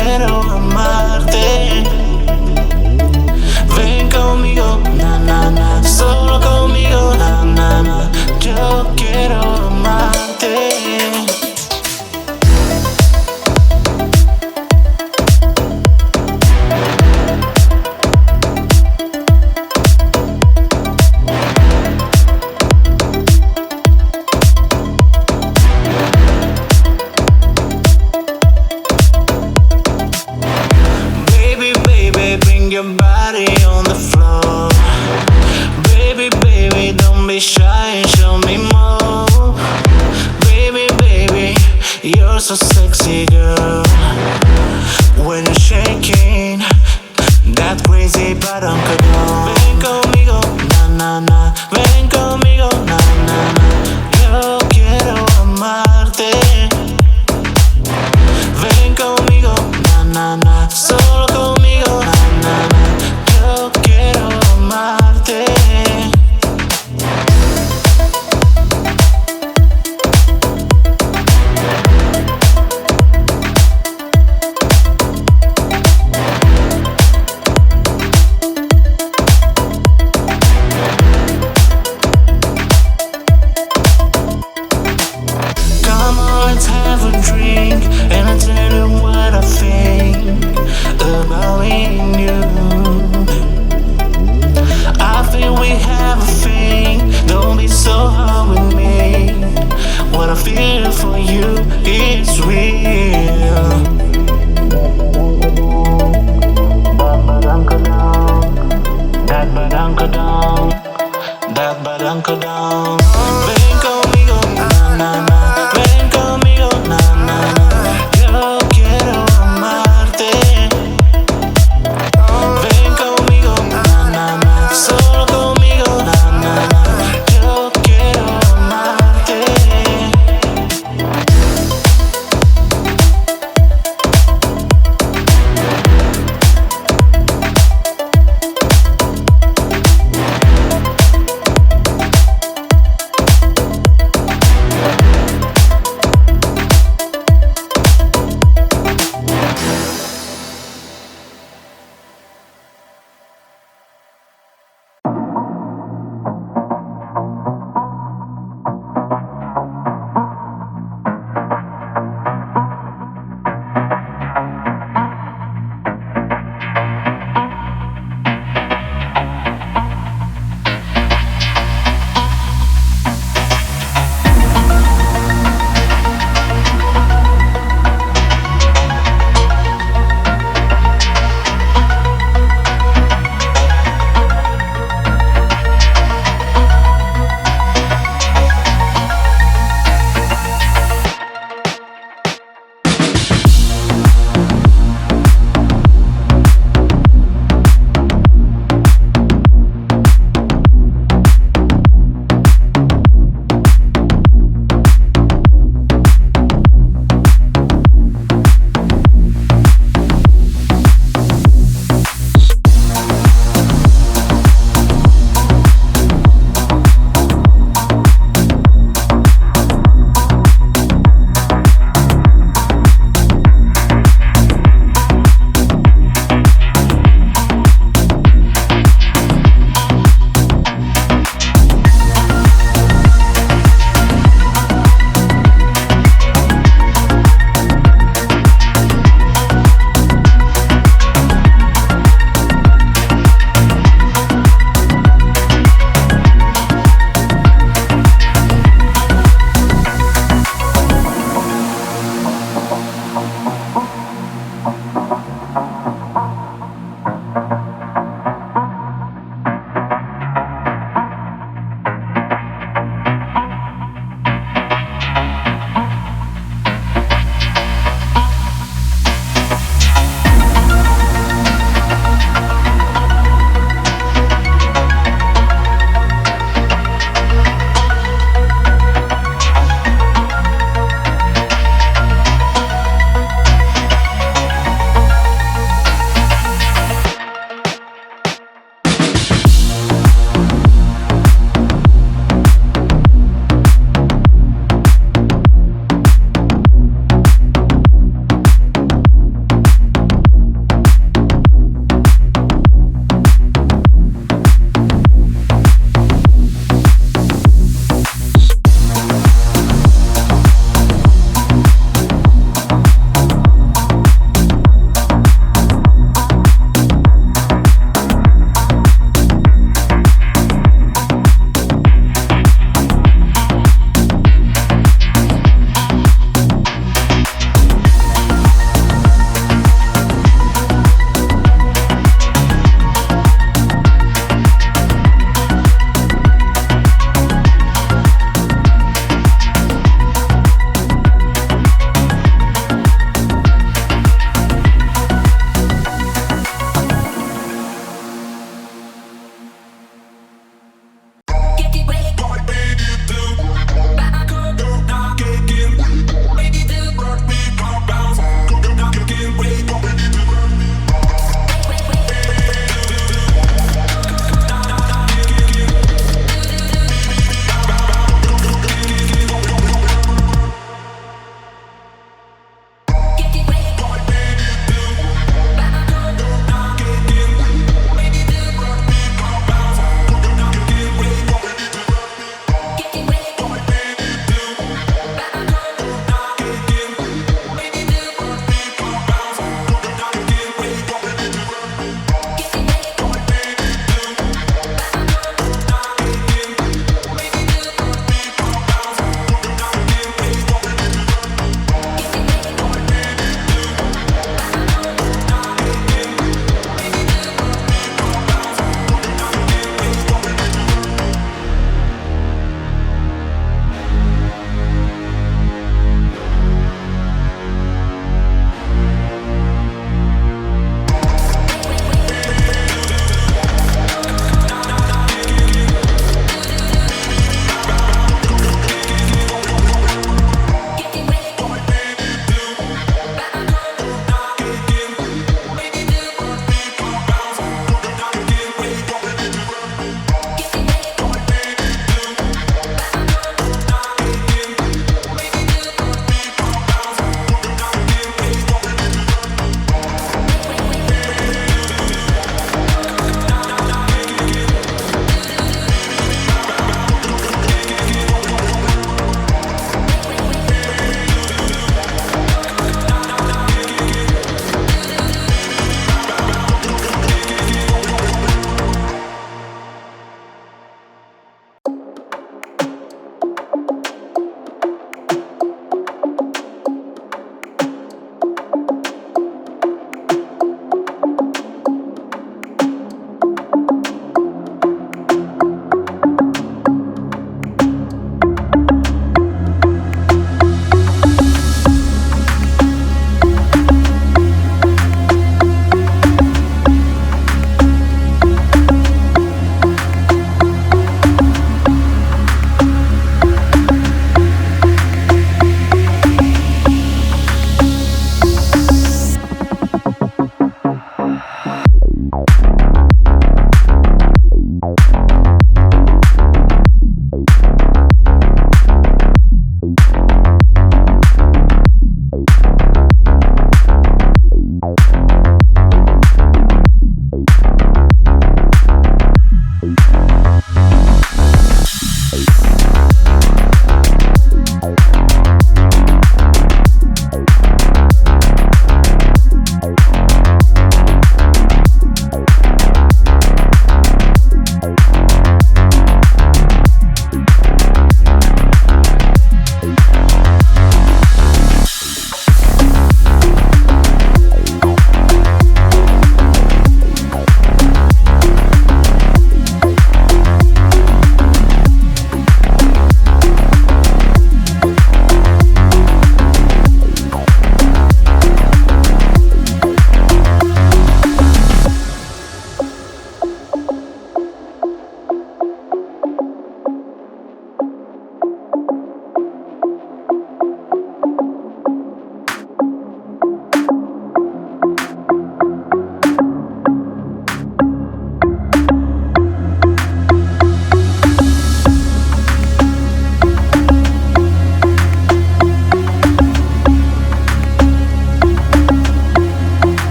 quiero amarte. Ven conmigo, na na na, solo conmigo, na na na. Yo quiero amarte. Your body on the floor. Baby, baby, don't be shy and show me more. Baby, baby, you're so sexy, girl. When you're shaking that crazy bottom down. Ven conmigo, na na na. Ven conmigo, na na na. Yo quiero amarte. Ven conmigo, na na na. Solo conmigo, na na na. Yo quiero amarte. Come on, let's have a drink, and I'll tell you what I think about me and you. I feel we have a thing, don't be so hard with me. What I feel for you is real. That badanka down, that badanka down. Ven conmigo, na na na. Ven conmigo, na na na. Yo quiero amarte. Ven conmigo, na na na. Solo conmigo, na na na. Yo quiero amarte.